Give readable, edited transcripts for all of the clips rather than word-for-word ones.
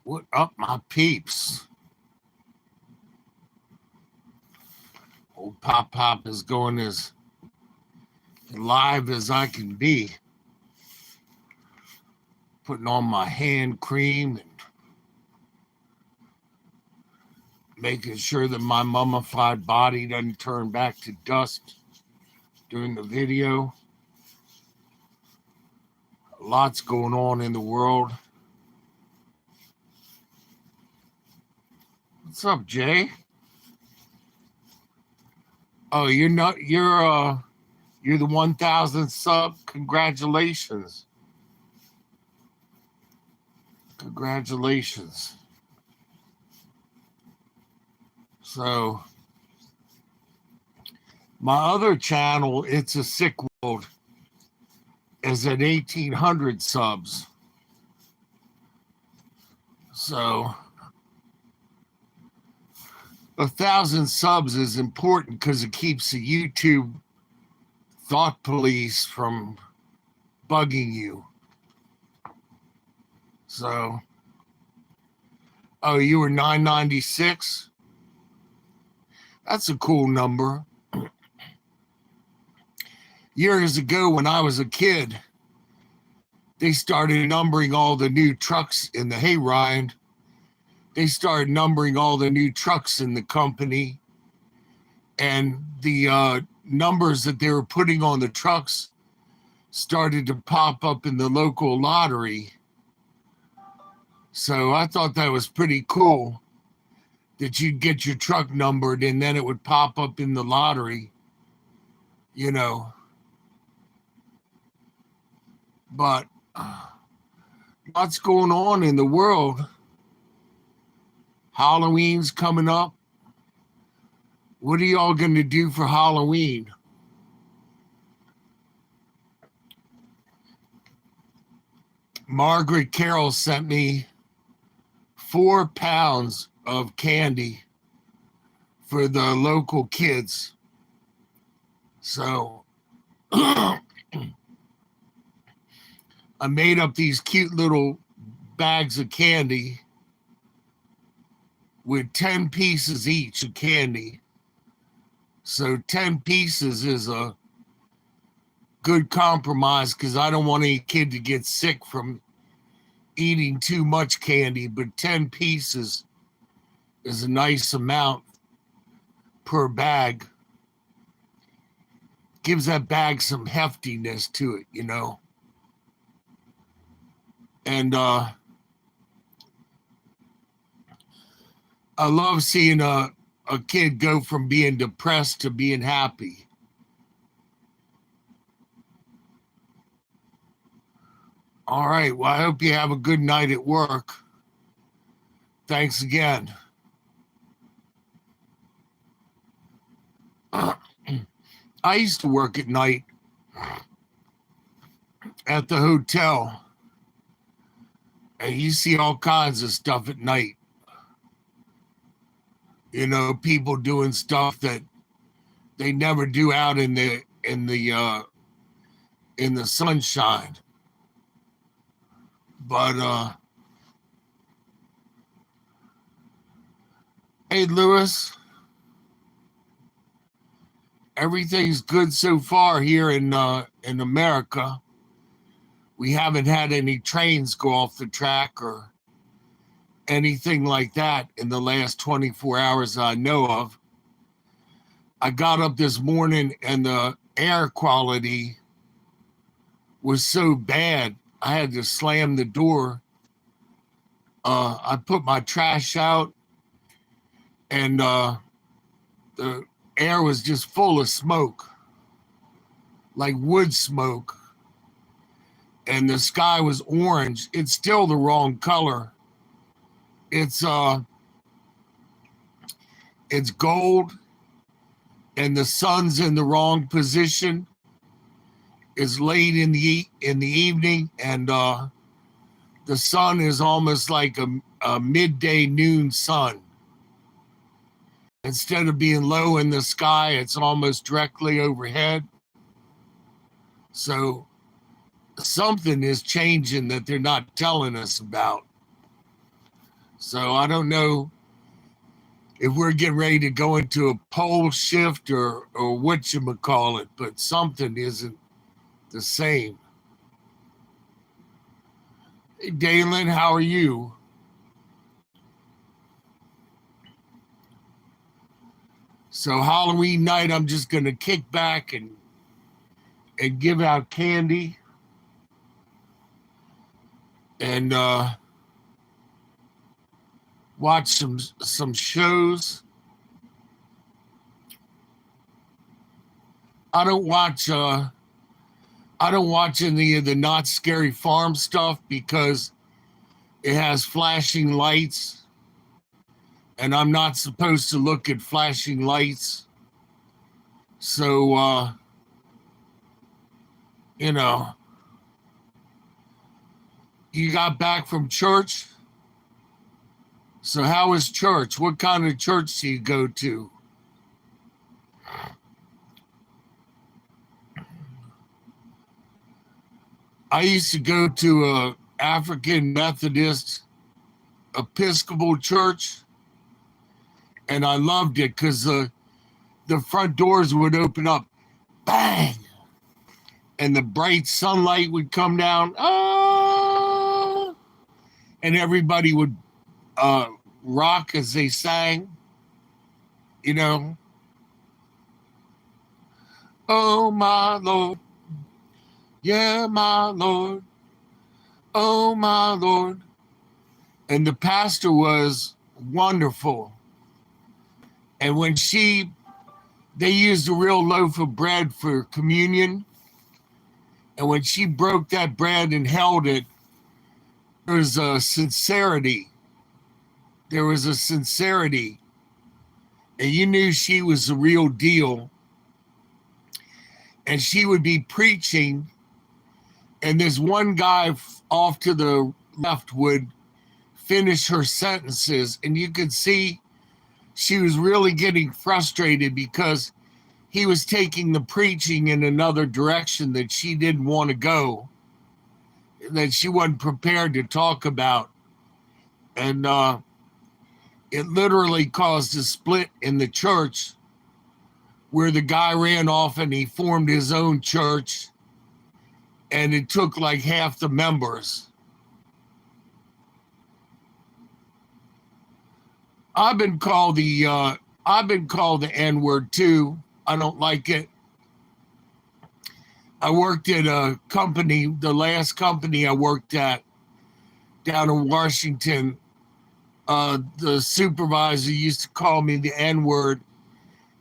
What up, my peeps? Old Pop Pop is going as live as I can be, putting on my hand cream and making sure that my mummified body doesn't turn back to dust during the video. Lots going on in the world. What's up, Jay? Oh, you're the 1,000 sub. Congratulations. Congratulations. So my other channel, It's a Sick World, is at 1,800 subs. So 1,000 subs is important because it keeps the YouTube thought police from bugging you. So, oh, you were 996? That's a cool number. Years ago, when I was a kid, they started numbering all the new trucks in the hayride. They started numbering all the new trucks in the company. And the numbers that they were putting on the trucks started to pop up in the local lottery. So I thought that was pretty cool that you'd get your truck numbered and then it would pop up in the lottery, you know. But what's going on in the world? Halloween's coming up. What are y'all going to do for Halloween? Margaret Carroll sent me 4 pounds of candy for the local kids. So I made up these cute little bags of candy with 10 pieces each of candy. So 10 pieces is a good compromise because I don't want any kid to get sick from eating too much candy, but 10 pieces is a nice amount per bag. Gives that bag some heftiness to it, you know. And I love seeing a kid go from being depressed to being happy. All right. Well, I hope you have a good night at work. Thanks again. I used to work at night at the hotel. And you see all kinds of stuff at night. You know, people doing stuff that they never do out in the sunshine. But hey, Lewis, everything's good so far here in America. We haven't had any trains go off the track or anything like that in the last 24 hours I know of. I got up this morning and the air quality was so bad, I had to slam the door. I put my trash out and the air was just full of smoke, like wood smoke. And the sky was orange. It's still the wrong color. It's gold, and the sun's in the wrong position. It's late in the evening, and the sun is almost like a midday noon sun. Instead of being low in the sky, it's almost directly overhead. So something is changing that they're not telling us about. So I don't know if we're getting ready to go into a pole shift or whatchamacallit, but something isn't the same. Hey, Dalen, how are you? So Halloween night, I'm just going to kick back and give out candy and watch some shows. I don't watch any of the Not Scary Farm stuff because it has flashing lights, and I'm not supposed to look at flashing lights. So you know, you got back from church. So how was church? What kind of church do you go to? I used to go to a African Methodist Episcopal church, and I loved it because the front doors would open up, bang, and the bright sunlight would come down, and everybody would rock as they sang, you know. Oh, my Lord. Yeah, my Lord. Oh, my Lord. And the pastor was wonderful. And when they used a real loaf of bread for communion. And when she broke that bread and held it, there was a sincerity. There was a sincerity. And you knew she was the real deal. And she would be preaching, and this one guy off to the left would finish her sentences, and you could see she was really getting frustrated because he was taking the preaching in another direction that she didn't want to go, that she wasn't prepared to talk about. And it literally caused a split in the church where the guy ran off and he formed his own church, and it took like half the members. I've been called the N-word too. I don't like it. I worked at a company, the last company I worked at down in Washington. The supervisor used to call me the N-word,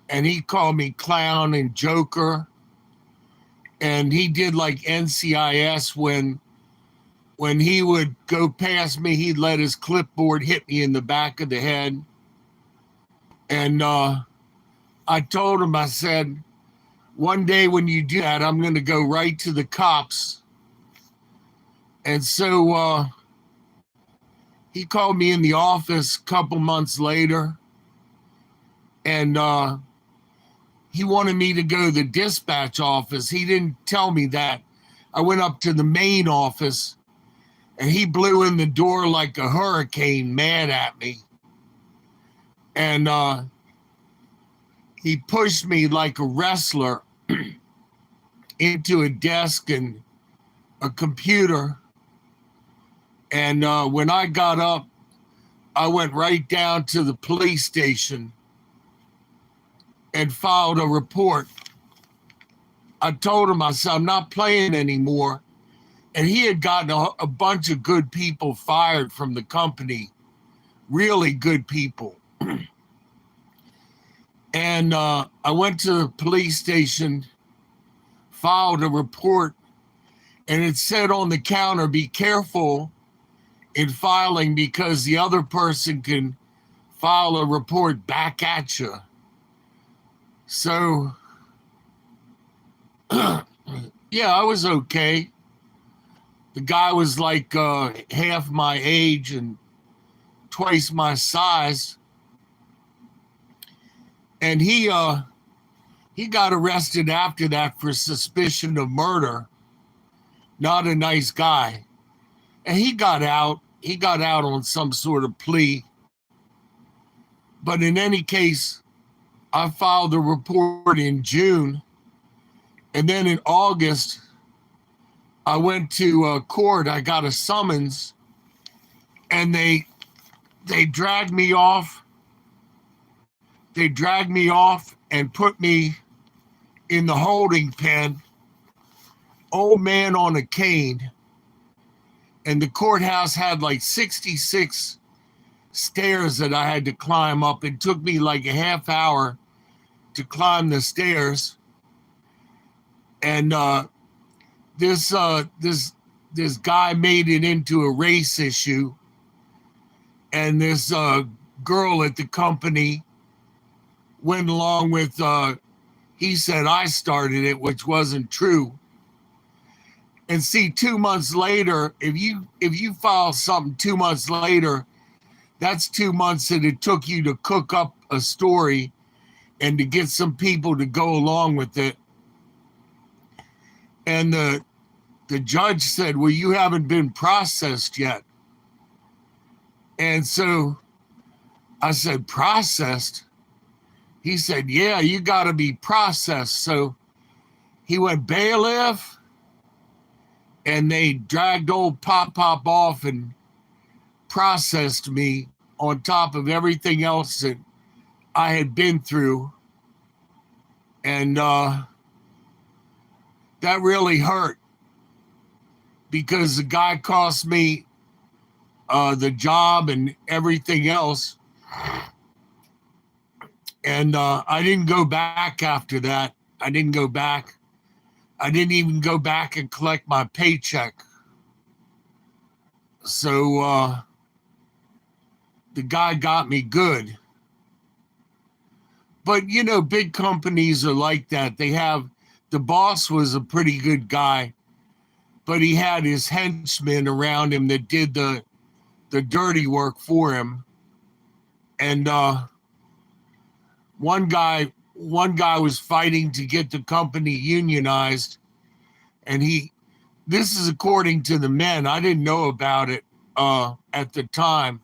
and he called me clown and joker. And he did like NCIS when he would go past me, he'd let his clipboard hit me in the back of the head. And I told him, I said, one day when you do that, I'm going to go right to the cops. And so he called me in the office a couple months later, and he wanted me to go to the dispatch office. He didn't tell me that. I went up to the main office, and he blew in the door like a hurricane, mad at me. And he pushed me like a wrestler into a desk and a computer. And when I got up, I went right down to the police station and filed a report. I told him, I said, I'm not playing anymore. And he had gotten a bunch of good people fired from the company, really good people. And I went to the police station, filed a report, and it said on the counter, be careful in filing because the other person can file a report back at you. So, yeah, I was okay. The guy was like half my age and twice my size. And he got arrested after that for suspicion of murder. Not a nice guy. And he got out, he got out on some sort of plea. But in any case, I filed a report in June, and then in August, I went to court. I got a summons, and they dragged me off. They dragged me off and put me in the holding pen, old man on a cane. And the courthouse had like 66 stairs that I had to climb up. It took me like a half hour to climb the stairs. And this guy made it into a race issue. And this girl at the company went along with, he said I started it, which wasn't true. And see, 2 months later, if you file something 2 months later, that's 2 months that it took you to cook up a story and to get some people to go along with it. And the judge said, well, you haven't been processed yet. And so I said, processed? He said, yeah, you got to be processed. So he went bailiff, and they dragged old Pop off and processed me on top of everything else that I had been through. And that really hurt, because the guy cost me the job and everything else. And I didn't go back after that. I didn't go back. I didn't even go back and collect my paycheck. So the guy got me good. But, you know, big companies are like that. The boss was a pretty good guy, but he had his henchmen around him that did the dirty work for him. And one guy was fighting to get the company unionized, and this is according to the men. I didn't know about it at the time,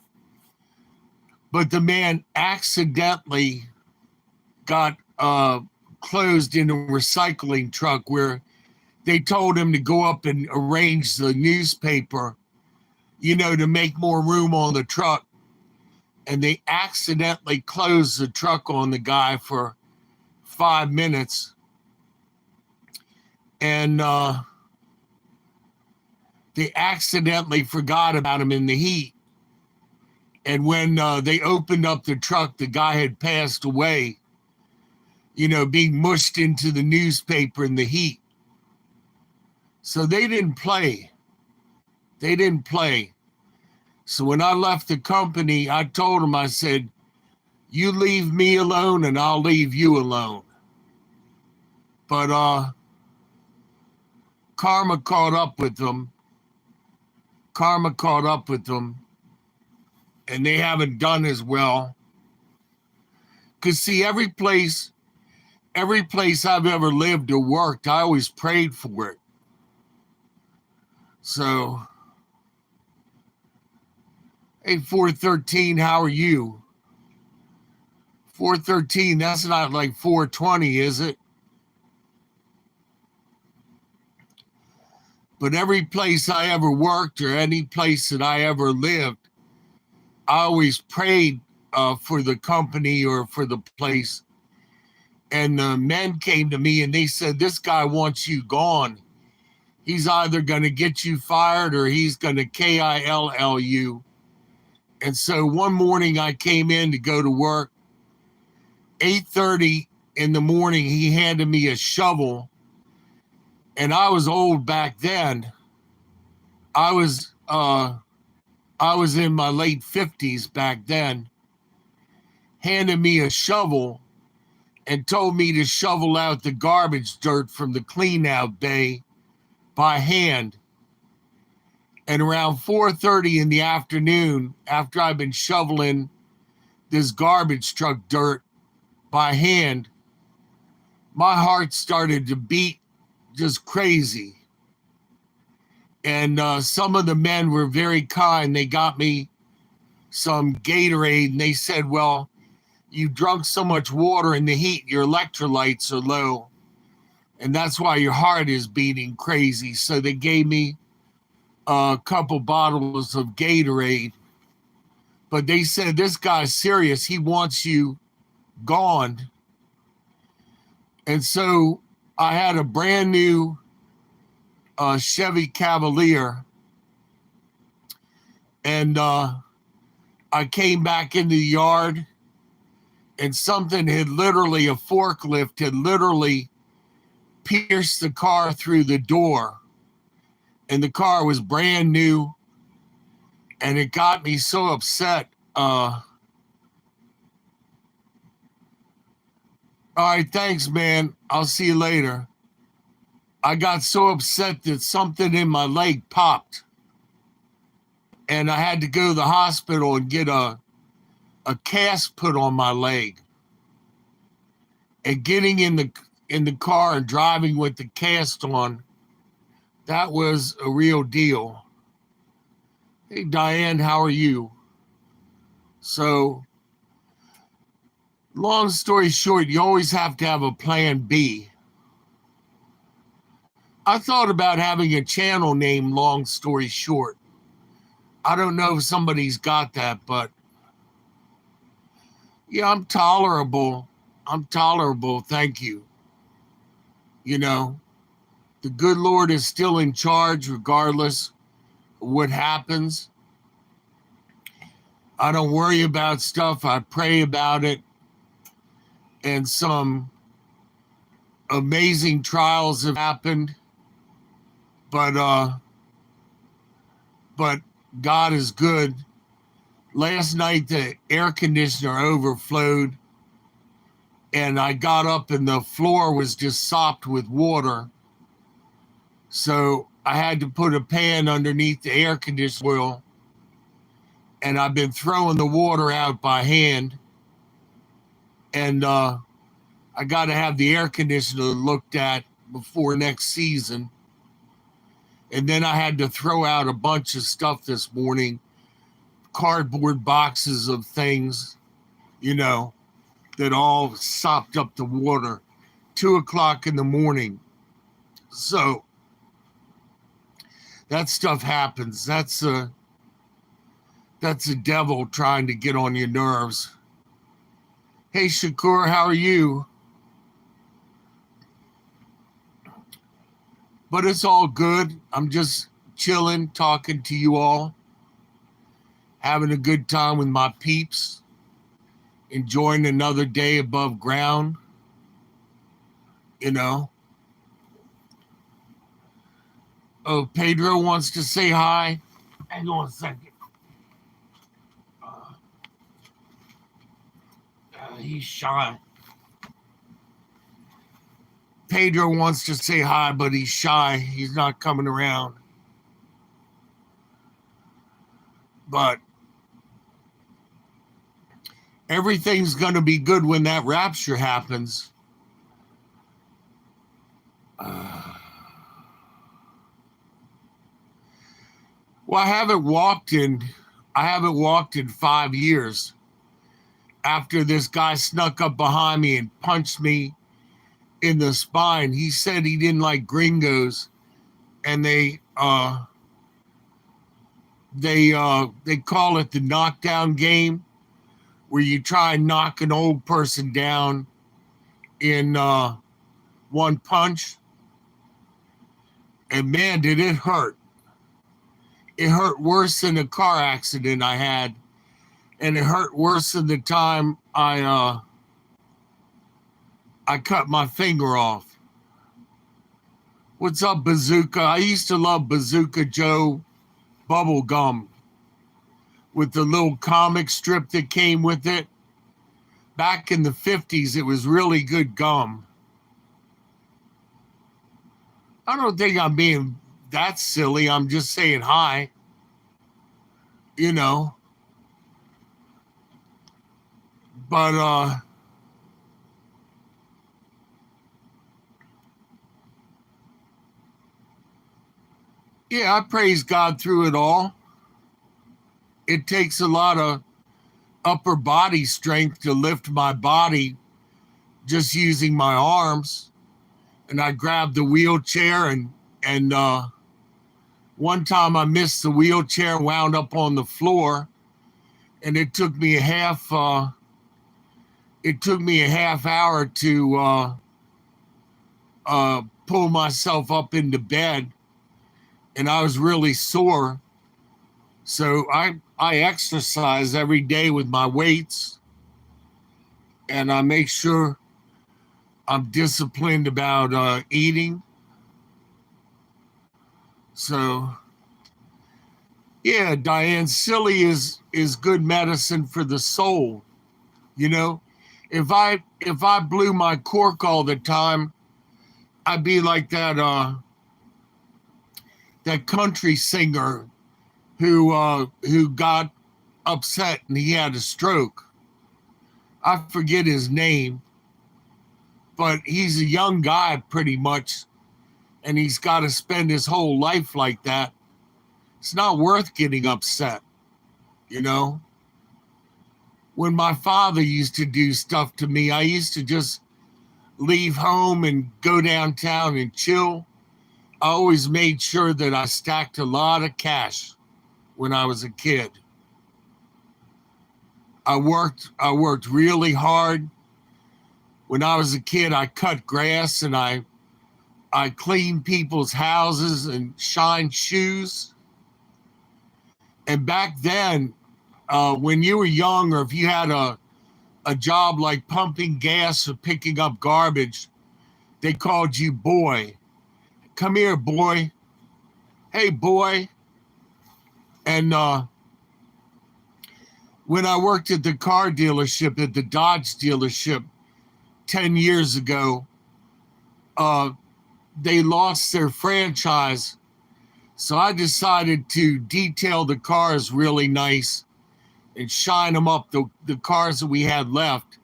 but the man accidentally got closed in a recycling truck where they told him to go up and arrange the newspaper, you know, to make more room on the truck. And they accidentally closed the truck on the guy for 5 minutes. And they accidentally forgot about him in the heat. And when they opened up the truck, the guy had passed away, you know, being mushed into the newspaper in the heat. So they didn't play. They didn't play. So when I left the company, I told him, I said, you leave me alone and I'll leave you alone. But karma caught up with them. Karma caught up with them. And they haven't done as well. Because see, every place I've ever lived or worked, I always prayed for it. So, hey, 413, how are you? 413, that's not like 420, is it? But every place I ever worked or any place that I ever lived, I always prayed for the company or for the place. And the men came to me and they said, this guy wants you gone. He's either going to get you fired or he's going to kill you. And so one morning I came in to go to work. 8:30 in the morning, he handed me a shovel. And I was old back then. I was in my late 50s back then. Handed me a shovel and told me to shovel out the garbage dirt from the clean out bay by hand. And around 4:30 in the afternoon, after I've been shoveling this garbage truck dirt by hand, my heart started to beat just crazy. And some of the men were very kind. They got me some Gatorade, and they said, well, you drunk so much water in the heat, your electrolytes are low, and that's why your heart is beating crazy. So they gave me a couple bottles of Gatorade. But they said, this guy's serious. He wants you gone. And so I had a brand new Chevy Cavalier, and I came back into the yard, and something had literally, a forklift had literally pierced the car through the door, and the car was brand new, and it got me so upset. All right, thanks, man. I'll see you later. I got so upset that something in my leg popped, and I had to go to the hospital and get a cast put on my leg. And getting in the car and driving with the cast on, that was a real deal. Hey, Diane, how are you? So, long story short, you always have to have a plan B. I thought about having a channel named Long Story Short. I don't know if somebody's got that, but yeah, I'm tolerable. I'm tolerable. Thank you. You know, the good Lord is still in charge regardless of what happens. I don't worry about stuff. I pray about it. And some amazing trials have happened. But God is good. Last night the air conditioner overflowed, and I got up and the floor was just sopped with water. So I had to put a pan underneath the air conditioner oil, and I've been throwing the water out by hand. And I got to have the air conditioner looked at before next season. And then I had to throw out a bunch of stuff this morning, cardboard boxes of things, that all sopped up the water. 2:00 in the morning. So that stuff happens. That's a devil trying to get on your nerves. Hey, Shakur, how are you? But it's all good. I'm just chilling, talking to you all, having a good time with my peeps, enjoying another day above ground, Oh, Pedro wants to say hi. Hang on a second. He's shy. Pedro wants to say hi, but he's shy. He's not coming around. But everything's going to be good when that rapture happens. Well, I haven't walked in 5 years. After this guy snuck up behind me and punched me in the spine. He said he didn't like gringos, and they call it the knockdown game, where you try and knock an old person down in one punch. And man, did it hurt. It hurt worse than a car accident I had, and it hurt worse than the time I cut my finger off. What's up, Bazooka? I used to love Bazooka Joe bubble gum with the little comic strip that came with it. Back in the 50s, it was really good gum. I don't think I'm being that silly. I'm just saying hi. But Yeah, I praise God through it all. It takes a lot of upper body strength to lift my body just using my arms. And I grabbed the wheelchair and one time I missed the wheelchair, wound up on the floor, and it took me a half hour to pull myself up into bed, and I was really sore. So I exercise every day with my weights, and I make sure I'm disciplined about eating. So yeah, Diane, silly is good medicine for the soul. You know, if I blew my cork all the time, I'd be like that country singer who got upset and he had a stroke. I forget his name, but he's a young guy pretty much, and he's got to spend his whole life like that. It's not worth getting upset, you know? When my father used to do stuff to me, I used to just leave home and go downtown and chill. I always made sure that I stacked a lot of cash when I was a kid. I worked really hard. When I was a kid, I cut grass and I cleaned people's houses and shined shoes. And back then, when you were young, or if you had a job like pumping gas or picking up garbage, they called you boy. Come here, boy. Hey, boy. And when I worked at the car dealership, at the Dodge dealership 10 years ago, they lost their franchise. So I decided to detail the cars really nice and shine them up, the cars that we had left.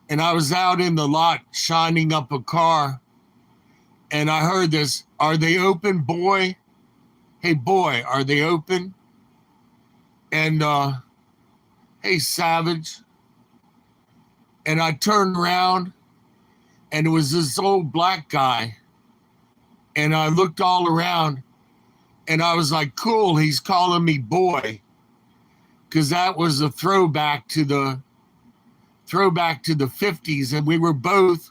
And I was out in the lot shining up a car, and I heard this, "Are they open, boy? Hey, boy, are they open?" And, "Hey, Savage." And I turned around, and it was this old black guy. And I looked all around, and I was like, cool, he's calling me boy. Because that was a throwback to the 50s, and we were both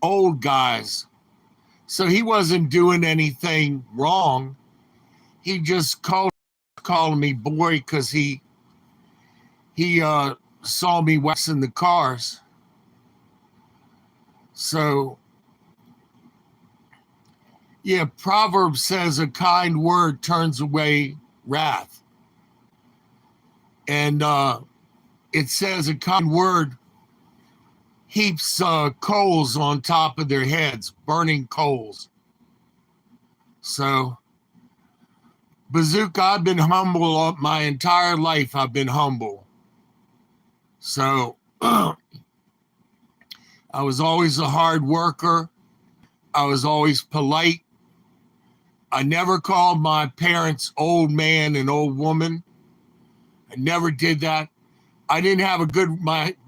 old guys. So he wasn't doing anything wrong. He just calling me boy because he saw me waxing the cars. So yeah, Proverbs says a kind word turns away wrath. And it says a kind word heaps coals on top of their heads, burning coals. So, Bazooka, I've been humble my entire life. I've been humble. So, I was always a hard worker. I was always polite. I never called my parents old man and old woman. I never did that. I didn't have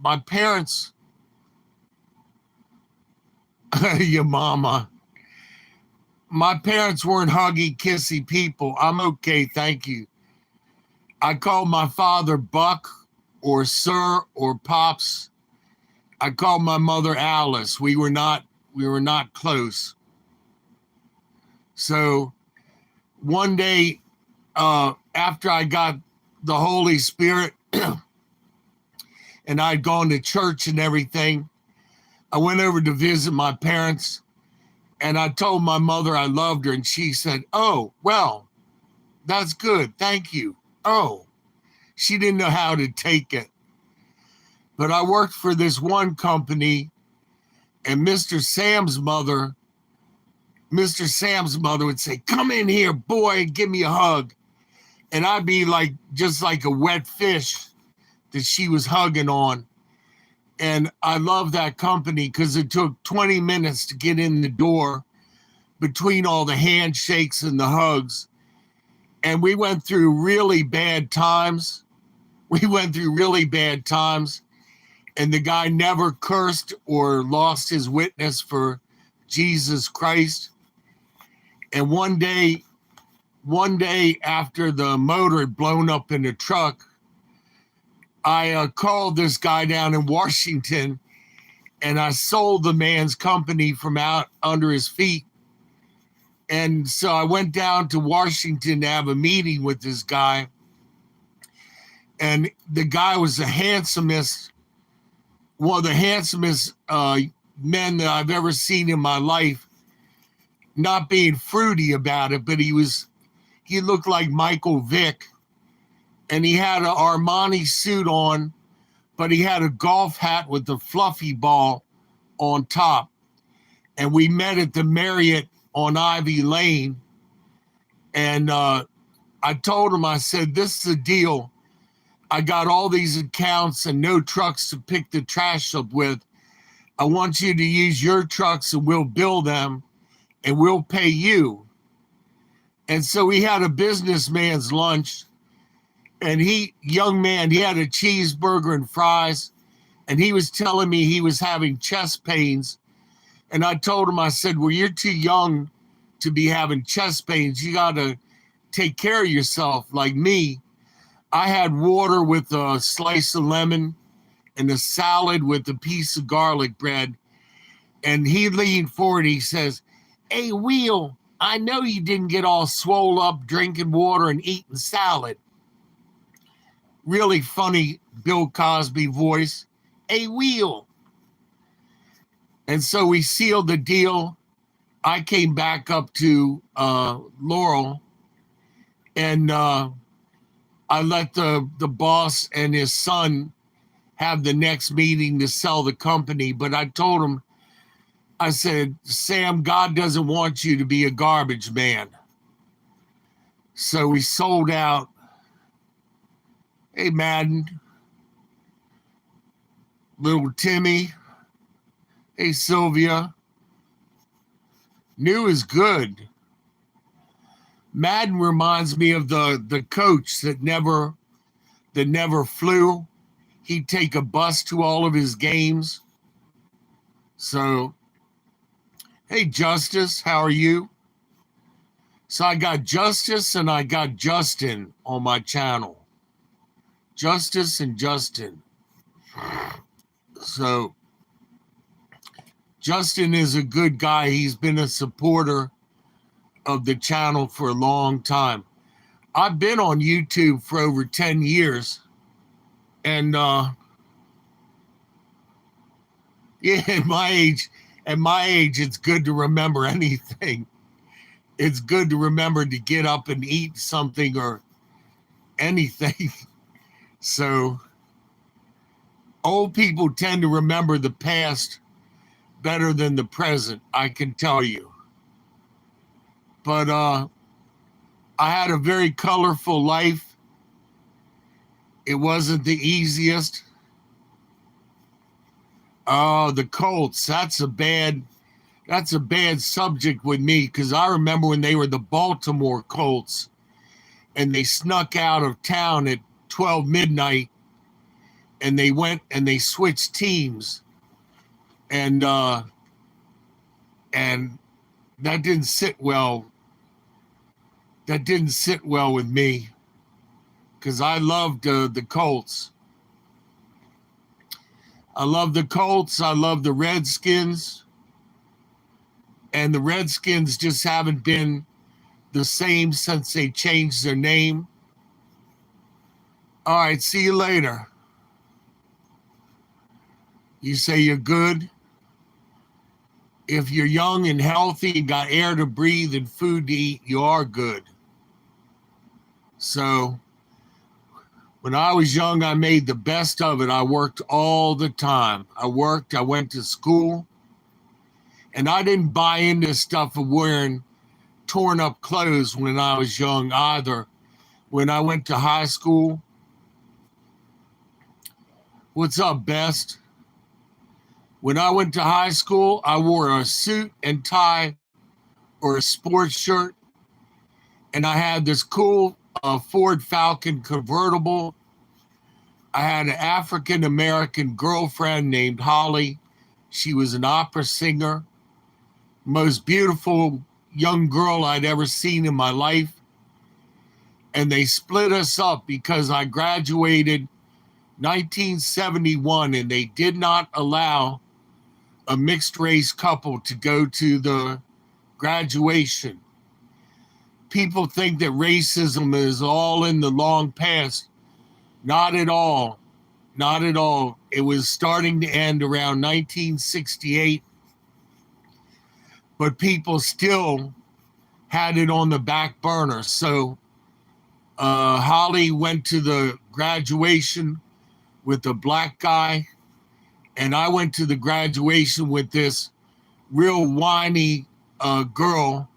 my parents, your mama. My parents weren't huggy, kissy people. I'm okay, thank you. I called my father Buck or Sir or Pops. I called my mother Alice. We were not close. So one day, after I got the Holy Spirit and I'd gone to church and everything, I went over to visit my parents, and I told my mother I loved her, and she said, "Oh, well, that's good. Thank you." Oh, she didn't know how to take it. But I worked for this one company, and Mr. Sam's mother would say, "Come in here, boy, give me a hug." And I'd be like, just like a wet fish that she was hugging on. And I love that company because it took 20 minutes to get in the door, between all the handshakes and the hugs. And we went through really bad times. We went through really bad times. And the guy never cursed or lost his witness for Jesus Christ. And one day after the motor had blown up in the truck, I called this guy down in Washington, and I sold the man's company from out under his feet. And so I went down to Washington to have a meeting with this guy. And the guy was the handsomest, one of the handsomest men that I've ever seen in my life. Not being fruity about it, but he looked like Michael Vick. And he had an Armani suit on, but he had a golf hat with a fluffy ball on top. And we met at the Marriott on Ivy Lane. And I told him, I said, this is the deal. I got all these accounts and no trucks to pick the trash up with. I want you to use your trucks and we'll bill them and we'll pay you. And so we had a businessman's lunch, and young man, he had a cheeseburger and fries, and he was telling me he was having chest pains. And I told him, I said, well, you're too young to be having chest pains. You got to take care of yourself. Like me, I had water with a slice of lemon and a salad with a piece of garlic bread. And he leaned forward, he says, hey, Will, I know you didn't get all swole up drinking water and eating salad. Really funny Bill Cosby voice. Hey, Will. And so we sealed the deal. I came back up to Laurel, and I let the boss and his son have the next meeting to sell the company. But I told him, I said, Sam, God doesn't want you to be a garbage man. So we sold out. Hey, Madden. Little Timmy. Hey, Sylvia. New is good. Madden reminds me of the coach that never flew. He'd take a bus to all of his games. So, hey, Justice, how are you? So I got Justice and I got Justin on my channel. Justice and Justin. So Justin is a good guy. He's been a supporter of the channel for a long time. I've been on YouTube for over 10 years. And yeah, at my age, it's good to remember anything. It's good to remember to get up and eat something or anything. So old people tend to remember the past better than the present, I can tell you. But I had a very colorful life. It wasn't the easiest. Oh, the Colts, that's a bad subject with me, because I remember when they were the Baltimore Colts and they snuck out of town at 12 midnight and they went and they switched teams. And that didn't sit well. That didn't sit well with me, because I loved the Colts. I love the Colts. I love the Redskins. And the Redskins just haven't been the same since they changed their name. All right, see you later. You say you're good? If you're young and healthy and got air to breathe and food to eat, you are good. So when I was young, I made the best of it. I worked all the time. I went to school, and I didn't buy into stuff of wearing torn up clothes when I was young either. When I went to high school, what's up, Best? When I went to high school, I wore a suit and tie or a sports shirt. And I had this cool Ford Falcon convertible. I had an African-American girlfriend named Holly. She was an opera singer, most beautiful young girl I'd ever seen in my life. And they split us up because I graduated 1971 and they did not allow a mixed race couple to go to the graduation. People think that racism is all in the long past. Not at all. Not at all. It was starting to end around 1968, but people still had it on the back burner. So Holly went to the graduation with a black guy, and I went to the graduation with this real whiny girl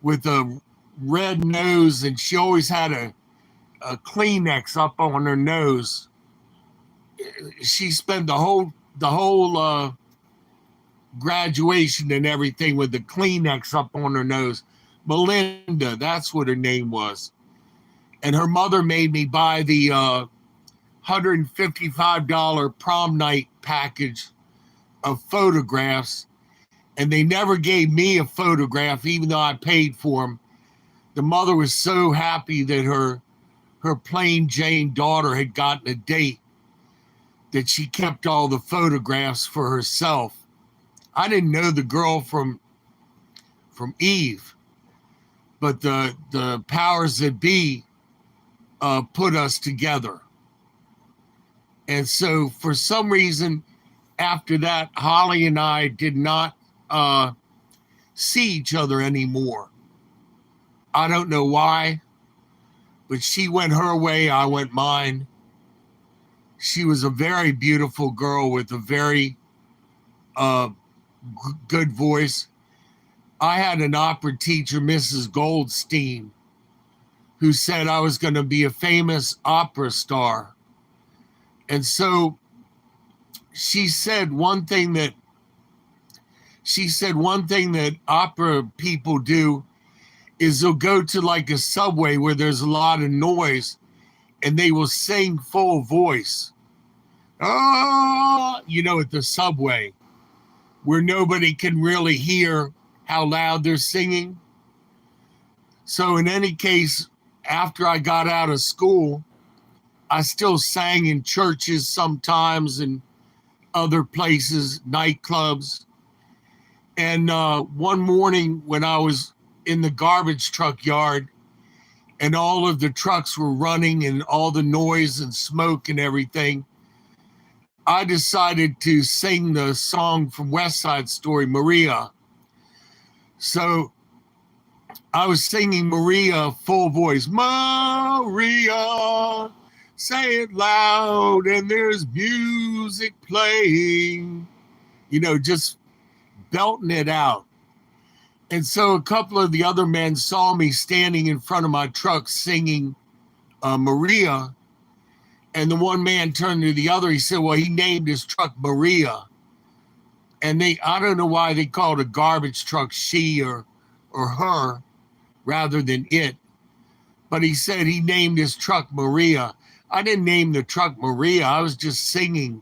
with a red nose, and she always had a Kleenex up on her nose. She spent the whole graduation and everything with the Kleenex up on her nose. Melinda, that's what her name was. And her mother made me buy the $155 prom night package of photographs, and they never gave me a photograph, even though I paid for them. The mother was so happy that her plain Jane daughter had gotten a date that she kept all the photographs for herself. I didn't know the girl from Eve, but the powers that be put us together. And so for some reason, after that, Holly and I did not see each other anymore. I don't know why, but she went her way, I went mine. She was a very beautiful girl with a very good voice. I had an opera teacher, Mrs. Goldstein, who said I was going to be a famous opera star. And so she said one thing that opera people do is they'll go to like a subway where there's a lot of noise and they will sing full voice. At the subway where nobody can really hear how loud they're singing. So in any case, after I got out of school, I still sang in churches sometimes and other places, nightclubs. And one morning when I was in the garbage truck yard and all of the trucks were running and all the noise and smoke and everything, I decided to sing the song from West Side Story, Maria. So I was singing Maria full voice. Maria, say it loud, and there's music playing. Just belting it out. And so a couple of the other men saw me standing in front of my truck singing Maria. And the one man turned to the other. He said, well, he named his truck Maria. And I don't know why they called a garbage truck she or her rather than it. But he said he named his truck Maria. I didn't name the truck Maria. I was just singing,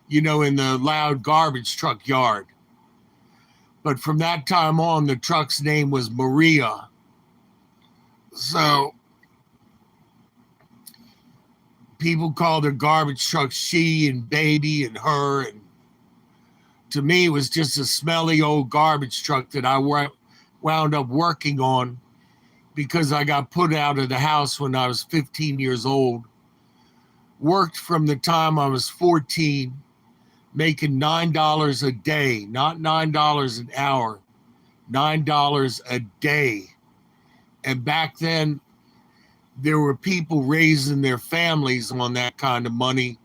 in the loud garbage truck yard. But from that time on, the truck's name was Maria. So people call their garbage truck she and baby and her. And to me, it was just a smelly old garbage truck that I wound up working on because I got put out of the house when I was 15 years old. Worked from the time I was 14, making $9 a day, not $9 an hour, $9 a day. And back then, there were people raising their families on that kind of money.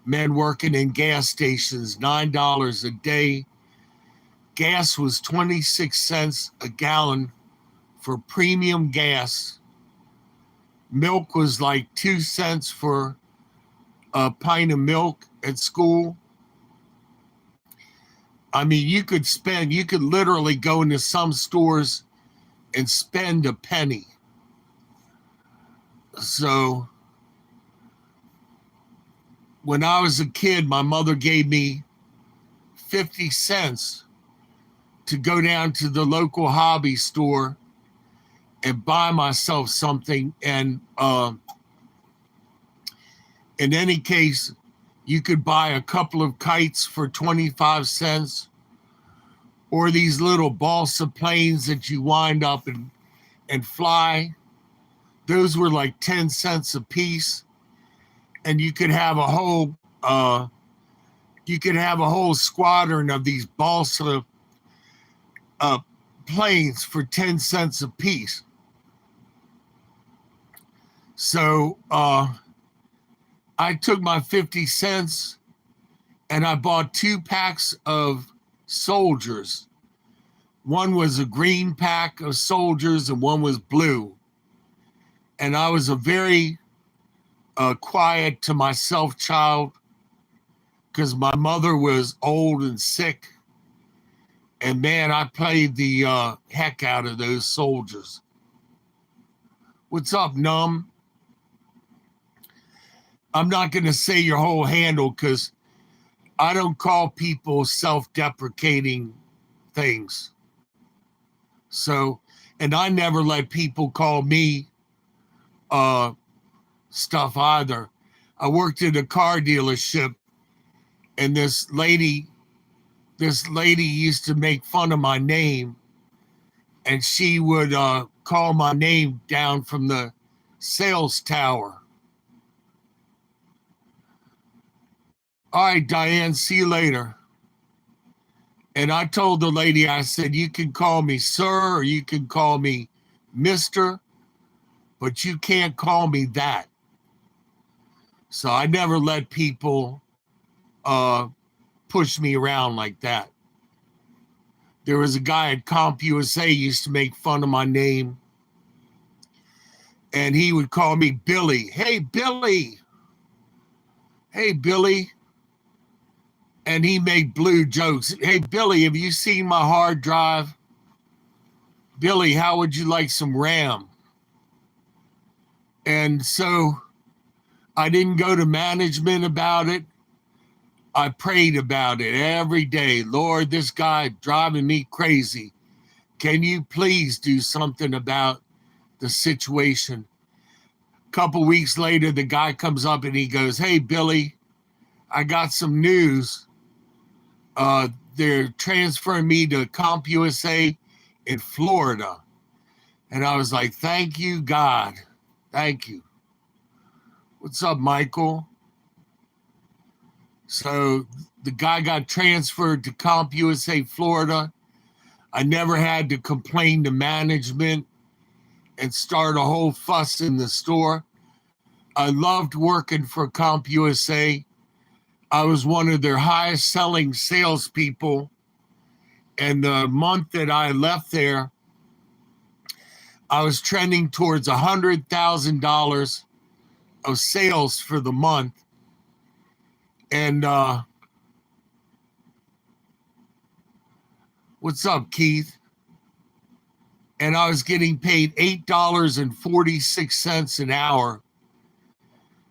Men working in gas stations, $9 a day. Gas was 26 cents a gallon for premium gas. Milk was like 2 cents for a pint of milk at school. I mean, you could literally go into some stores and spend a penny. So when I was a kid, my mother gave me 50 cents to go down to the local hobby store and buy myself something. And in any case, you could buy a couple of kites for 25 cents, or these little balsa planes that you wind up and fly. Those were like 10 cents a piece. And you could have a whole squadron of these balsa planes for 10 cents a piece. So I took my 50 cents and I bought 2 packs of soldiers. One was a green pack of soldiers and one was blue. And I was a very quiet to myself child because my mother was old and sick. And man, I played the heck out of those soldiers. What's up, Numb? I'm not going to say your whole handle because I don't call people self-deprecating things. So, and I never let people call me stuff either. I worked at a car dealership, and this lady used to make fun of my name, and she would call my name down from the sales tower. All right, Diane, see you later. And I told the lady, I said, you can call me sir or you can call me mister, but you can't call me that. So I never let people push me around like that. There was a guy at CompUSA used to make fun of my name, and he would call me Billy. Hey, Billy. Hey, Billy. And he made blue jokes. Hey, Billy, have you seen my hard drive? Billy, how would you like some RAM? And so I didn't go to management about it. I prayed about it every day. Lord, this guy driving me crazy. Can you please do something about the situation? A couple weeks later, the guy comes up and he goes, hey, Billy, I got some news. They're transferring me to CompUSA in Florida. And I was like, thank you, God. Thank you. What's up, Michael? So the guy got transferred to CompUSA, Florida. I never had to complain to management and start a whole fuss in the store. I loved working for CompUSA. I was one of their highest selling salespeople. And the month that I left there, I was trending towards $100,000 of sales for the month. And what's up, Keith? And I was getting paid $8.46 an hour.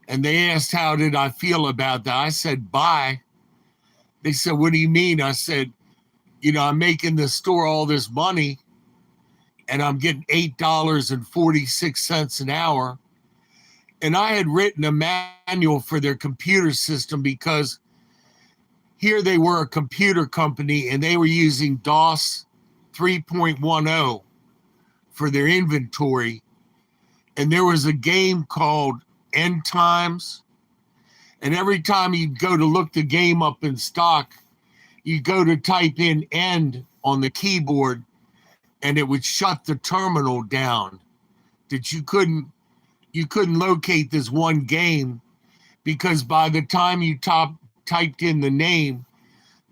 And they asked, how did I feel about that? I said, bye. They said, what do you mean? I said, you know, I'm making the store all this money and I'm getting $8.46 an hour. And I had written a manual for their computer system because here they were a computer company and they were using DOS 3.10 for their inventory. And there was a game called End Times. And every time you'd go to look the game up in stock, you go to type in end on the keyboard and it would shut the terminal down. That you couldn't locate this one game because by the time you typed in the name,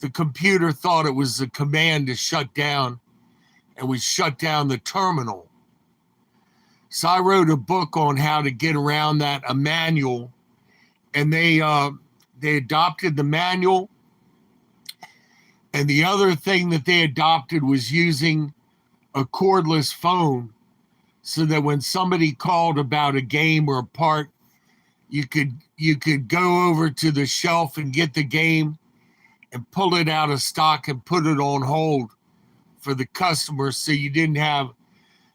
the computer thought it was the command to shut down and would shut down the terminal. So I wrote a book on how to get around that, a manual, and they adopted the manual. And the other thing that they adopted was using a cordless phone, so that when somebody called about a game or a part, you could go over to the shelf and get the game and pull it out of stock and put it on hold for the customer, so you didn't have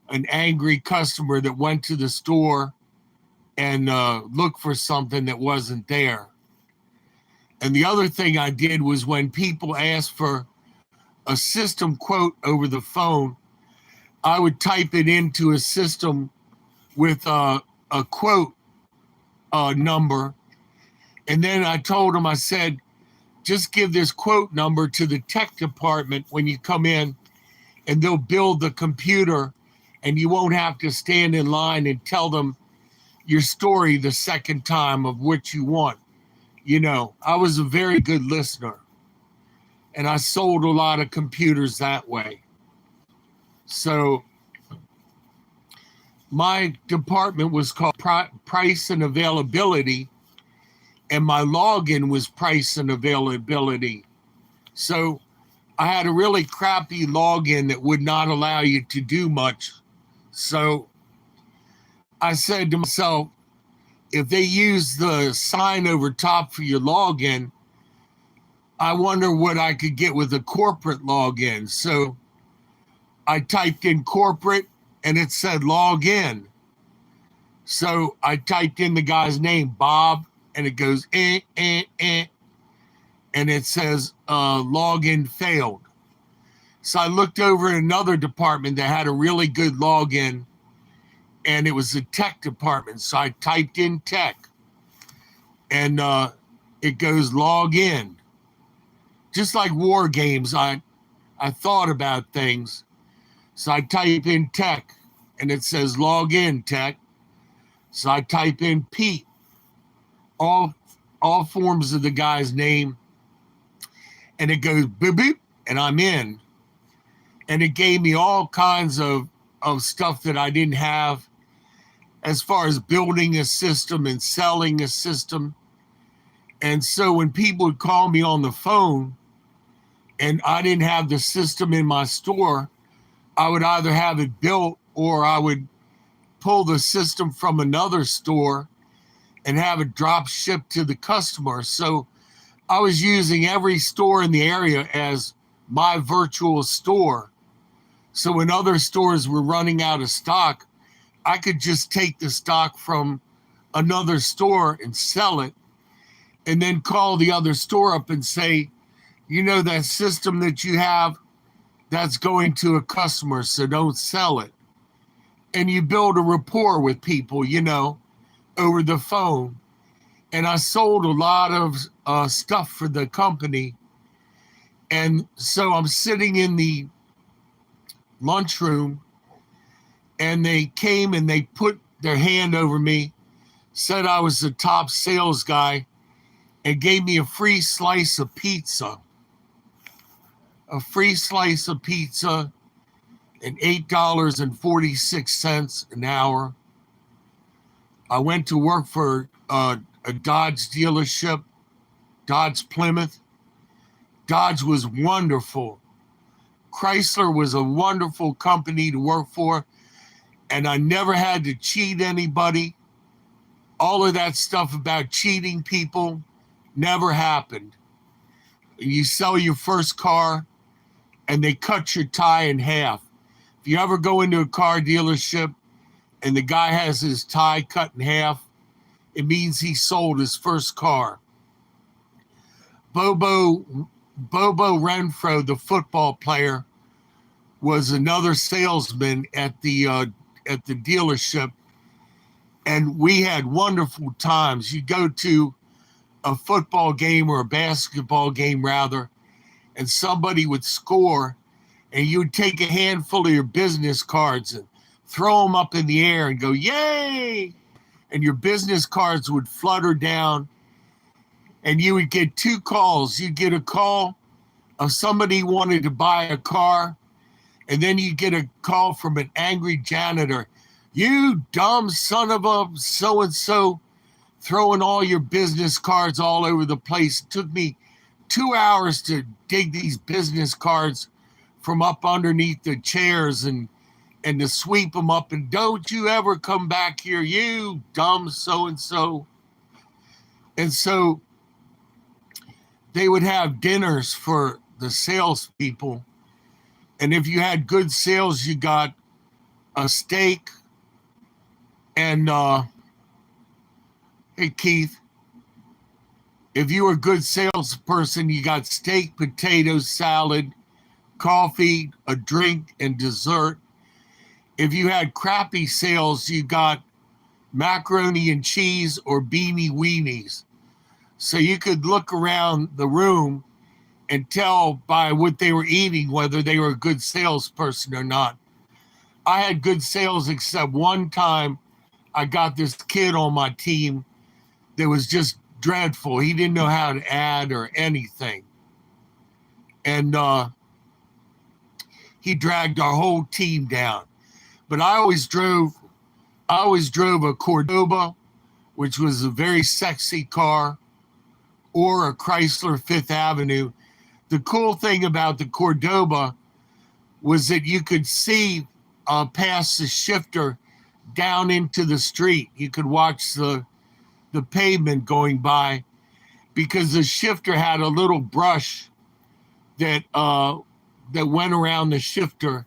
an angry customer that went to the store and looked for something that wasn't there. And the other thing I did was, when people asked for a system quote over the phone, I would type it into a system with a quote number. And then I told them, I said, just give this quote number to the tech department when you come in, and they'll build the computer, and you won't have to stand in line and tell them your story the second time of what you want. You know, I was a very good listener, and I sold a lot of computers that way. So my department was called Price and Availability, and my login was Price and Availability. So I had a really crappy login that would not allow you to do much. So I said to myself, if they use the sign over top for your login, I wonder what I could get with a corporate login. So I typed in corporate, and it said log in. So I typed in the guy's name, Bob, and it goes, and it says login failed. So I looked over at another department that had a really good login, and it was the tech department. So I typed in tech, and it goes log in. Just like war games, I thought about things. So I type in tech, and it says log in tech. So I type in Pete, all forms of the guy's name, and it goes boop boop, and I'm in. And it gave me all kinds of stuff that I didn't have, as far as building a system and selling a system. And so when people would call me on the phone and I didn't have the system in my store, I would either have it built, or I would pull the system from another store and have it drop shipped to the customer. So I was using every store in the area as my virtual store. So when other stores were running out of stock, I could just take the stock from another store and sell it, and then call the other store up and say, you know, that system that you have, that's going to a customer, so don't sell it. And you build a rapport with people, you know, over the phone. And I sold a lot of stuff for the company. And so I'm sitting in the lunchroom, and they came and they put their hand over me, said I was the top sales guy, and gave me a free slice of pizza. A free slice of pizza and $8.46 an hour. I went to work for a Dodge dealership, Dodge Plymouth. Dodge was wonderful. Chrysler was a wonderful company to work for, and I never had to cheat anybody. All of that stuff about cheating people never happened. You sell your first car, and they cut your tie in half. If you ever go into a car dealership and the guy has his tie cut in half, it means he sold his first car. Bobo Renfro, the football player, was another salesman at the dealership, and we had wonderful times. You go to a football game, or a basketball game rather, and somebody would score, and you would take a handful of your business cards and throw them up in the air and go, yay! And your business cards would flutter down, and you would get two calls. You'd get a call of somebody wanted to buy a car, and then you get a call from an angry janitor. You dumb son of a so-and-so, throwing all your business cards all over the place. It took me 2 hours to dig these business cards from up underneath the chairs and to sweep them up. And don't you ever come back here, you dumb so-and-so. And so they would have dinners for the salespeople. And if you had good sales, you got a steak and, hey, Keith, if you were a good salesperson, you got steak, potatoes, salad, coffee, a drink, and dessert. If you had crappy sales, you got macaroni and cheese or beanie weenies. So you could look around the room and tell by what they were eating whether they were a good salesperson or not. I had good sales, except one time I got this kid on my team that was just dreadful. He didn't know how to add or anything. And he dragged our whole team down. But I always drove a Cordoba, which was a very sexy car, or a Chrysler Fifth Avenue. The cool thing about the Cordoba was that you could see past the shifter down into the street. You could watch the pavement going by, because the shifter had a little brush that went around the shifter,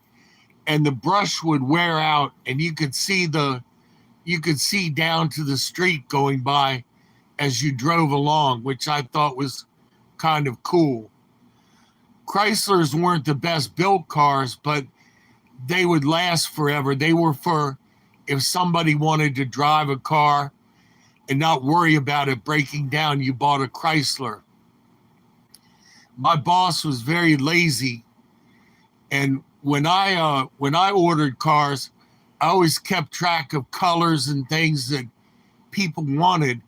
and the brush would wear out, and you could see down to the street going by as you drove along, which I thought was kind of cool. Chryslers weren't the best built cars, but they would last forever. They were for if somebody wanted to drive a car and not worry about it breaking down, you bought a Chrysler. My boss was very lazy, and when I ordered cars, I always kept track of colors and things that people wanted.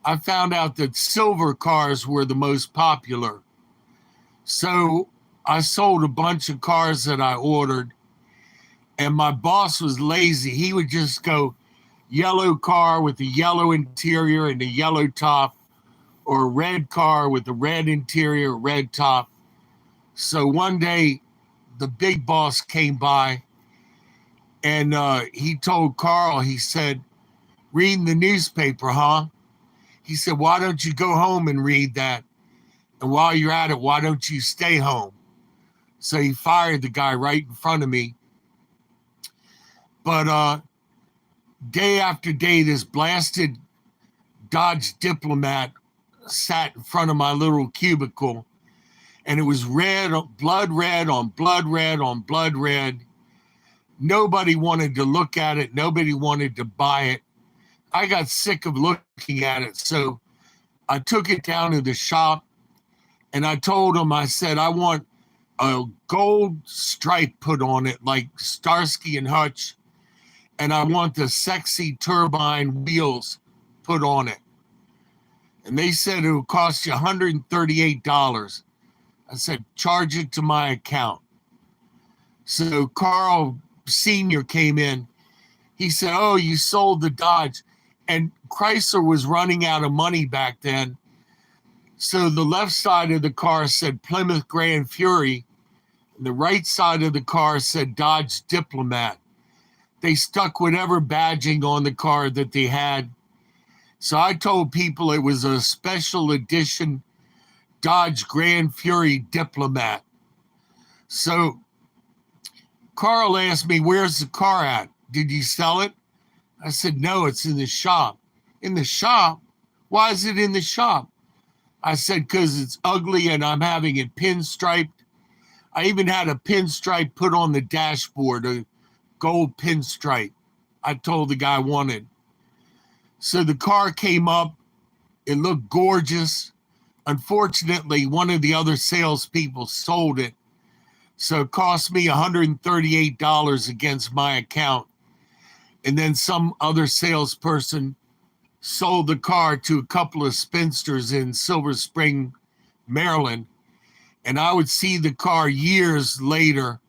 I found out that silver cars were the most popular. So I sold a bunch of cars that I ordered, and my boss was lazy. He would just go yellow car with a yellow interior and a yellow top, or a red car with a red interior, red top. So one day the big boss came by, and he told Carl, he said, "Reading the newspaper, huh?" He said, "Why don't you go home and read that? And while you're at it, why don't you stay home?" So he fired the guy right in front of me. But day after day, this blasted Dodge Diplomat sat in front of my little cubicle, and it was red, blood red on blood red on blood red. Nobody wanted to look at it. Nobody wanted to buy it. I got sick of looking at it, so I took it down to the shop, and I told him, I said, "I want a gold stripe put on it like Starsky and Hutch, and I want the sexy turbine wheels put on it." And they said it would cost you $138. I said, "Charge it to my account." So Carl Sr. came in. He said, "Oh, you sold the Dodge." And Chrysler was running out of money back then. So the left side of the car said Plymouth Grand Fury, and the right side of the car said Dodge Diplomat. They stuck whatever badging on the car that they had. So I told people it was a special edition Dodge Grand Fury Diplomat. So Carl asked me, "Where's the car at? Did you sell it?" I said, "No, it's in the shop." "In the shop? Why is it in the shop?" I said, "Because it's ugly and I'm having it pinstriped." I even had a pinstripe put on the dashboard, a gold pinstripe I told the guy I wanted. So the car came up. It looked gorgeous. Unfortunately, one of the other salespeople sold it. So it cost me $138 against my account. And then some other salesperson sold the car to a couple of spinsters in Silver Spring, Maryland. And I would see the car years later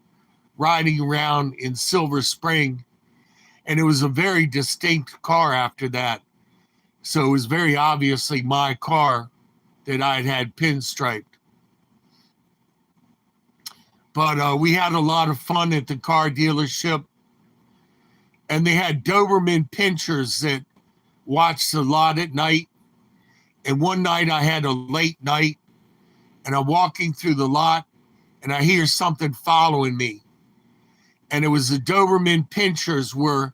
riding around in Silver Spring. And it was a very distinct car after that. So it was very obviously my car that I'd had pinstriped. But we had a lot of fun at the car dealership. And they had Doberman pinchers that watched the lot at night. And one night I had a late night and I'm walking through the lot and I hear something following me. And it was the Doberman pinchers were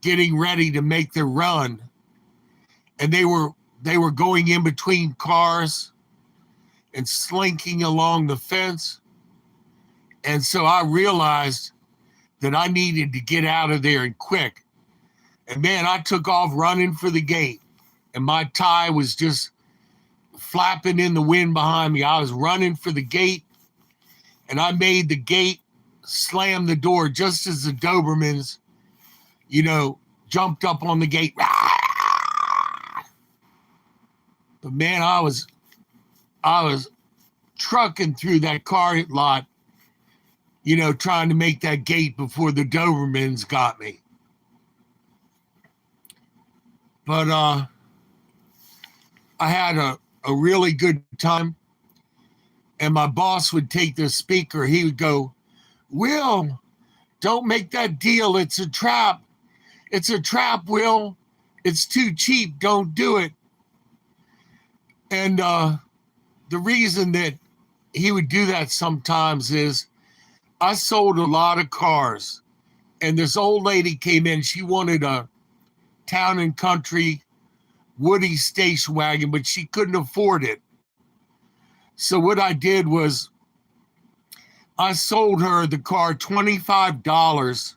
getting ready to make their run. And they were going in between cars and slinking along the fence. And so I realized that I needed to get out of there and quick. And man, I took off running for the gate and my tie was just flapping in the wind behind me. I was running for the gate and I made the gate slam the door just as the Dobermans, jumped up on the gate. But man, I was trucking through that car lot, trying to make that gate before the Dobermans got me. But I had a really good time. And my boss would take the speaker. He would go, "Will, don't make that deal. It's a trap. It's a trap, Will. It's too cheap. Don't do it." And the reason that he would do that sometimes is I sold a lot of cars. And this old lady came in. She wanted a Town and Country Woody station wagon, but she couldn't afford it. So what I did was I sold her the car $25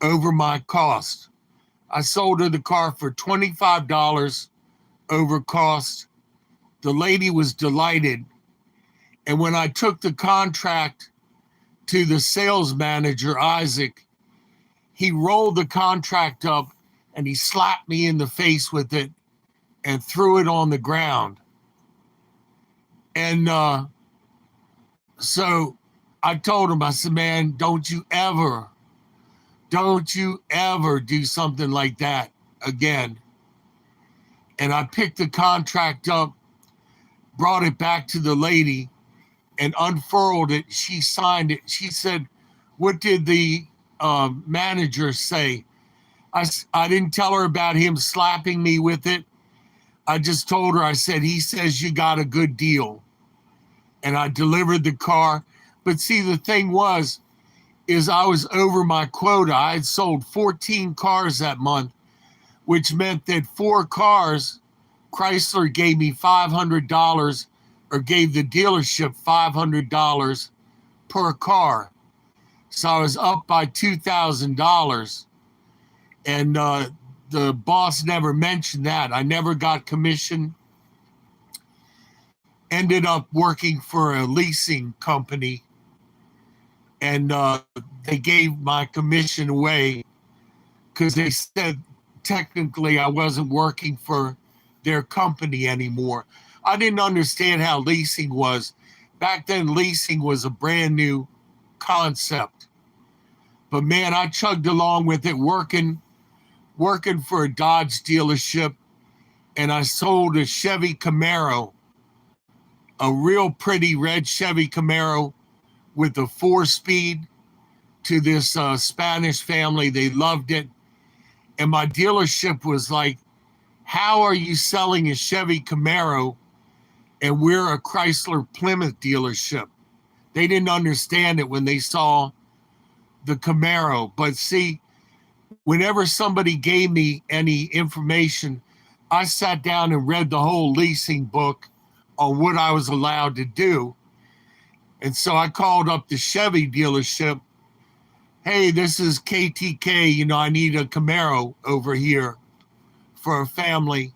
over my cost. I sold her the car for $25 over cost. The lady was delighted. And when I took the contract to the sales manager, Isaac, he rolled the contract up and he slapped me in the face with it and threw it on the ground. And so I told him, I said, "Man, don't you ever do something like that again." And I picked the contract up, brought it back to the lady and unfurled it. She signed it. She said, "What did the manager say?" I didn't tell her about him slapping me with it. I just told her, I said, "He says you got a good deal." And I delivered the car. But see, the thing is I was over my quota. I had sold 14 cars that month, which meant that 4 cars, Chrysler gave me $500 or gave the dealership $500 per car. So I was up by $2,000. And the boss never mentioned that. I never got commission. Ended up working for a leasing company. And they gave my commission away because they said technically I wasn't working for their company anymore. I didn't understand how leasing was. Back then, leasing was a brand new concept. But man, I chugged along with it, working for a Dodge dealership, and I sold a Chevy Camaro, a real pretty red Chevy Camaro with a 4-speed to this Spanish family. They loved it. And my dealership was like, "How are you selling a Chevy Camaro and we're a Chrysler Plymouth dealership?" They didn't understand it when they saw the Camaro. But see, whenever somebody gave me any information, I sat down and read the whole leasing book on what I was allowed to do. And so I called up the Chevy dealership. "Hey, this is KTK. I need a Camaro over here for a family."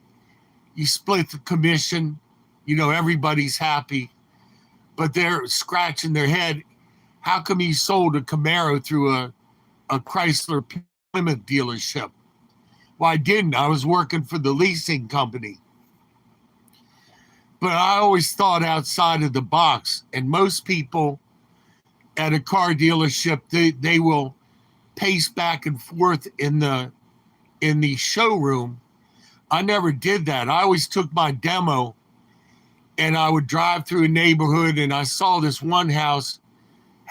You split the commission. Everybody's happy. But they're scratching their head. How come you sold a Camaro through a Chrysler Plymouth dealership? Well, I didn't. I was working for the leasing company. But I always thought outside of the box. And most people at a car dealership, they will pace back and forth in the showroom. I never did that. I always took my demo and I would drive through a neighborhood and I saw this one house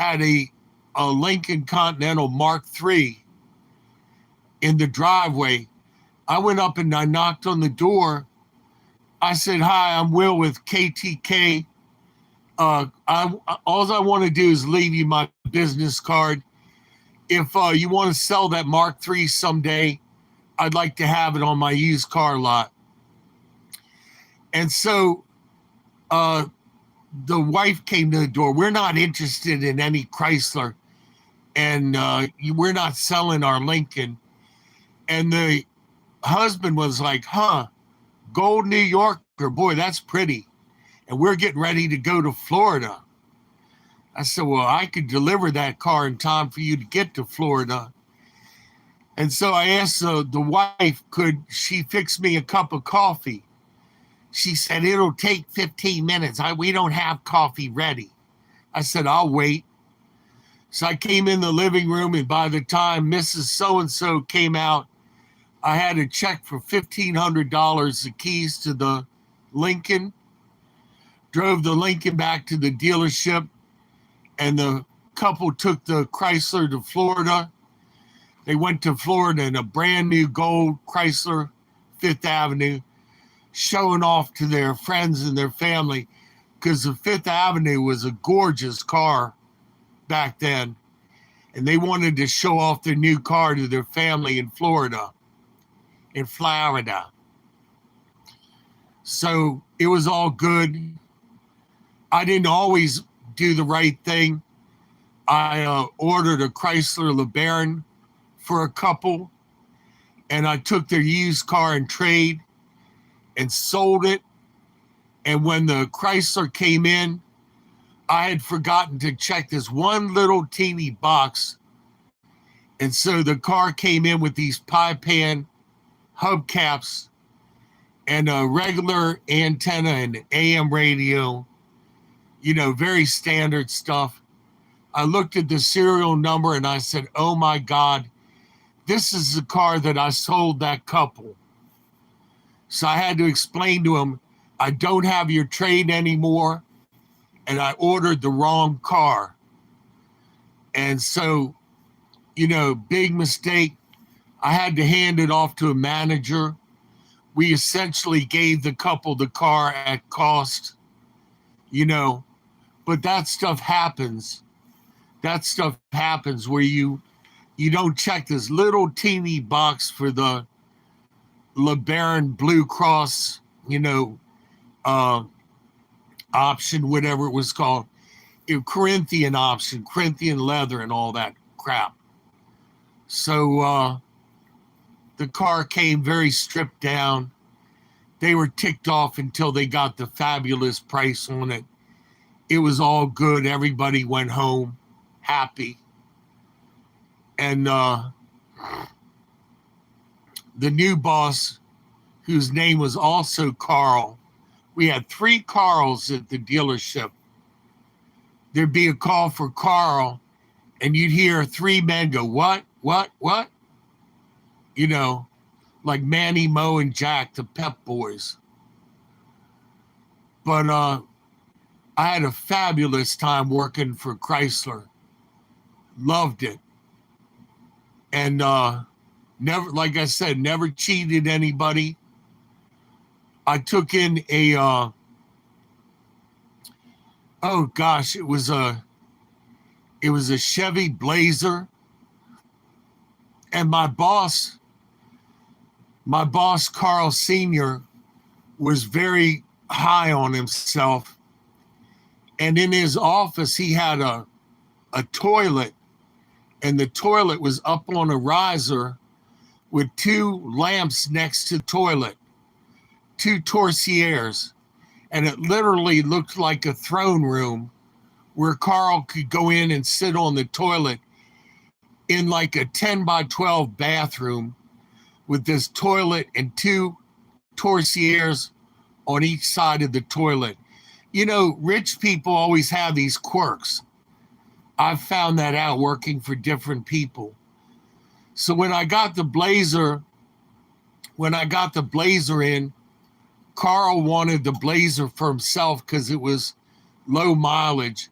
had a Lincoln Continental Mark III in the driveway. I went up and I knocked on the door. I said, "Hi, I'm Will with KTK. All I want to do is leave you my business card. If you want to sell that Mark III someday, I'd like to have it on my used car lot." And so the wife came to the door. "We're not interested in any Chrysler, and we're not selling our Lincoln." And the husband was like, "Huh, gold New Yorker, boy, that's pretty. And we're getting ready to go to Florida." I said, "Well, I could deliver that car in time for you to get to Florida." And so I asked the wife, could she fix me a cup of coffee? She said, "It'll take 15 minutes. We don't have coffee ready." I said, "I'll wait." So I came in the living room, and by the time Mrs. So-and-so came out, I had a check for $1,500, the keys to the Lincoln, drove the Lincoln back to the dealership, and the couple took the Chrysler to Florida. They went to Florida in a brand new gold Chrysler, Fifth Avenue, showing off to their friends and their family, because the Fifth Avenue was a gorgeous car back then. And they wanted to show off their new car to their family in Florida. So it was all good. I didn't always do the right thing. I ordered a Chrysler LeBaron for a couple, and I took their used car in trade and sold it. And when the Chrysler came in, I had forgotten to check this one little teeny box. And so the car came in with these pie pan hubcaps and a regular antenna and AM radio, very standard stuff. I looked at the serial number and I said, "Oh my God, this is the car that I sold that couple." So I had to explain to him, "I don't have your trade anymore, and I ordered the wrong car." And so, big mistake. I had to hand it off to a manager. We essentially gave the couple the car at cost, but that stuff happens. That stuff happens where you don't check this little teeny box for the LeBaron Blue Cross, option, whatever it was called, Corinthian option, Corinthian leather and all that crap. So the car came very stripped down. They were ticked off until they got the fabulous price on it. It was all good. Everybody went home happy. And the new boss, whose name was also Carl, we had 3 Carls at the dealership. There'd be a call for Carl, and you'd hear 3 men go, "What? Like Manny, Mo, and Jack, the Pep Boys. But I had a fabulous time working for Chrysler. Loved it. And never, like I said, never cheated anybody. I took in it was a Chevy Blazer. And my boss, Carl Sr., was very high on himself. And in his office, he had a toilet, and the toilet was up on a riser with 2 lamps next to the toilet, 2 torsiers. And it literally looked like a throne room where Carl could go in and sit on the toilet in like a 10 by 12 bathroom with this toilet and 2 torsiers on each side of the toilet. Rich people always have these quirks. I've found that out working for different people. So when I got the Blazer in, Carl wanted the Blazer for himself because it was low mileage.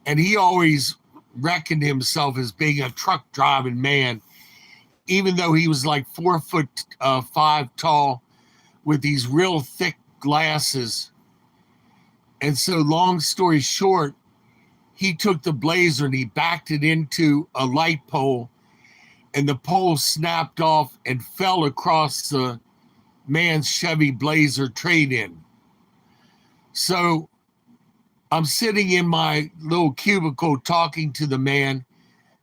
And he always reckoned himself as being a truck driving man, even though he was like 4'5" tall with these real thick glasses. And so, long story short, he took the Blazer and he backed it into a light pole, and the pole snapped off and fell across the man's Chevy Blazer trade-in. So I'm sitting in my little cubicle talking to the man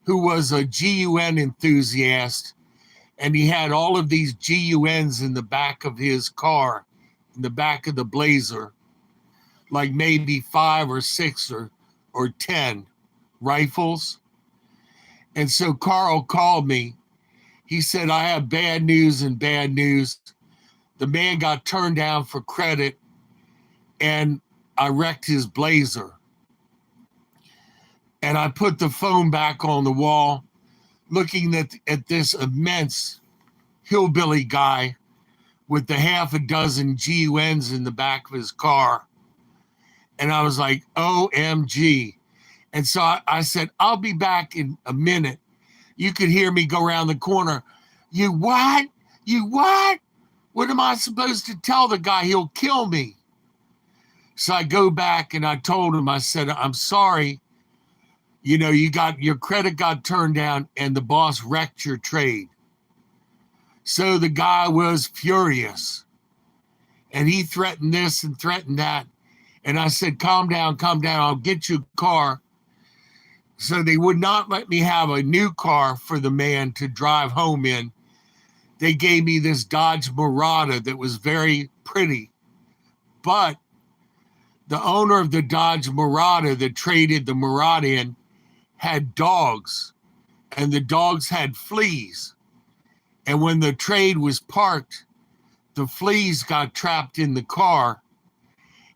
who was a GUN enthusiast, and he had all of these GUNs in the back of his car, in the back of the Blazer, like maybe 5 or 6 or 10 rifles. And so Carl called me. He said, I have bad news and bad news. The man got turned down for credit, and I wrecked his Blazer. And I put the phone back on the wall, looking at this immense hillbilly guy with the half a dozen GUNs in the back of his car. And I was like, OMG. And so I said, I'll be back in a minute. You could hear me go around the corner. You what? You what? What am I supposed to tell the guy? He'll kill me. So I go back and I told him, I said, I'm sorry. You know, your credit got turned down and the boss wrecked your trade. So the guy was furious. And he threatened this and threatened that. And I said, calm down, I'll get you a car. So they would not let me have a new car for the man to drive home in. They gave me this Dodge Mirada that was very pretty. But the owner of the Dodge Mirada that traded the Mirada in had dogs, and the dogs had fleas. And when the trade was parked, the fleas got trapped in the car.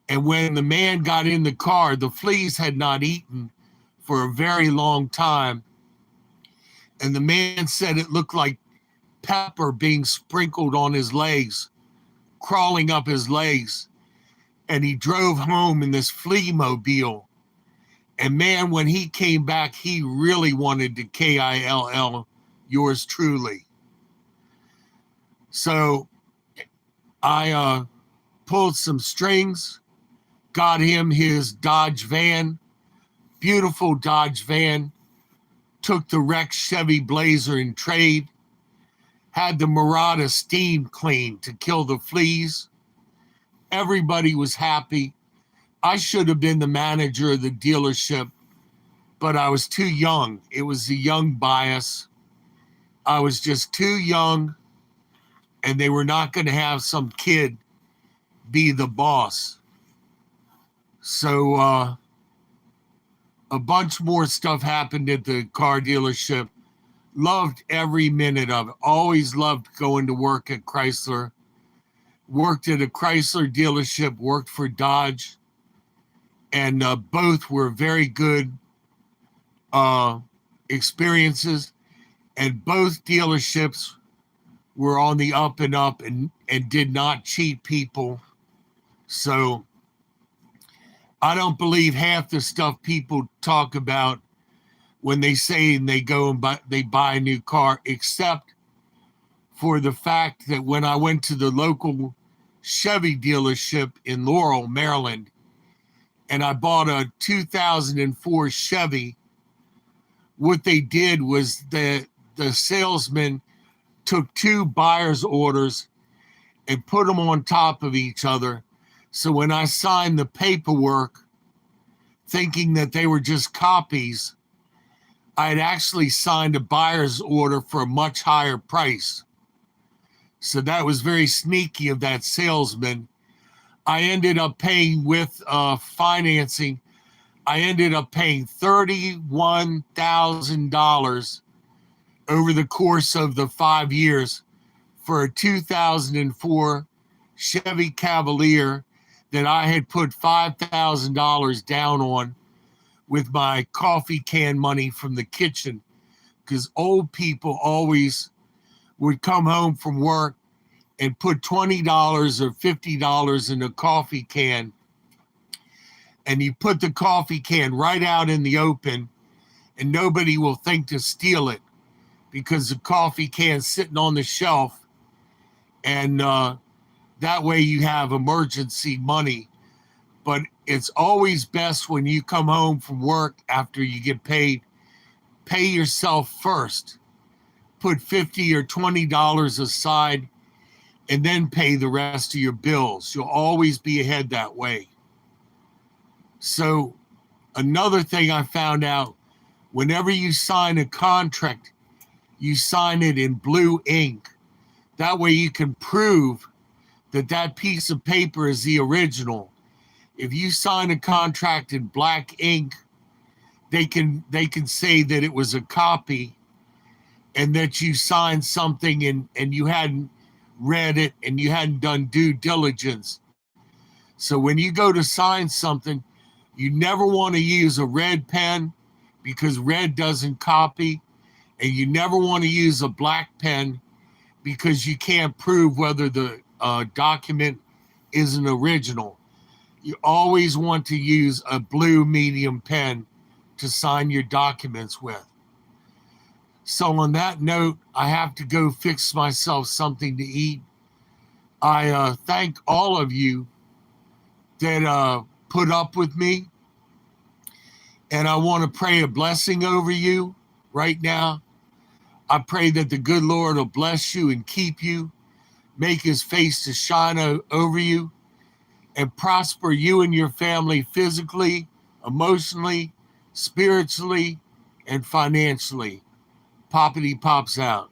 And when the man got in the car, the fleas had not eaten for a very long time. And the man said it looked like pepper being sprinkled on his legs, crawling up his legs. And he drove home in this flea mobile. And man, when he came back, he really wanted to KILL yours truly. So I pulled some strings, got him his Dodge van, beautiful Dodge van, took the wrecked Chevy Blazer in trade, had the Mirada steam cleaned to kill the fleas. Everybody was happy. I should have been the manager of the dealership, but I was too young. It was a young bias. I was just too young, and they were not going to have some kid be the boss. So a bunch more stuff happened at the car dealership. Loved every minute of it. Always loved going to work at Chrysler. Worked at a Chrysler dealership, worked for Dodge. And both were very good experiences. And both dealerships were on the up and up and did not cheat people. So I don't believe half the stuff people talk about when they say and they go and buy a new car, except for the fact that when I went to the local Chevy dealership in Laurel, Maryland, and I bought a 2004 Chevy, what they did was the salesman took two buyer's orders and put them on top of each other. So when I signed the paperwork, thinking that they were just copies, I had actually signed a buyer's order for a much higher price. So that was very sneaky of that salesman. I ended up paying with financing. I ended up paying $31,000 over the course of the 5 years for a 2004 Chevy Cavalier that I had put $5,000 down on with my coffee can money from the kitchen, because old people always would come home from work and put $20 or $50 in a coffee can, and you put the coffee can right out in the open, and nobody will think to steal it because the coffee can's sitting on the shelf, and that way you have emergency money. But it's always best when you come home from work after you get paid, pay yourself first. Put $50 or $20 aside and then pay the rest of your bills. You'll always be ahead that way. So another thing I found out, whenever you sign a contract, you sign it in blue ink. That way you can prove that that piece of paper is the original. If you sign a contract in black ink, they can say that it was a copy and that you signed something and you hadn't read it and you hadn't done due diligence. So when you go to sign something, you never want to use a red pen because red doesn't copy, and you never want to use a black pen because you can't prove whether the document is an original. You always want to use a blue medium pen to sign your documents with. So on that note, I have to go fix myself something to eat. I thank all of you that put up with me. And I want to pray a blessing over you right now. I pray that the good Lord will bless you and keep you, make his face to shine over you, and prosper you and your family physically, emotionally, spiritually, and financially. Poppity Pops out.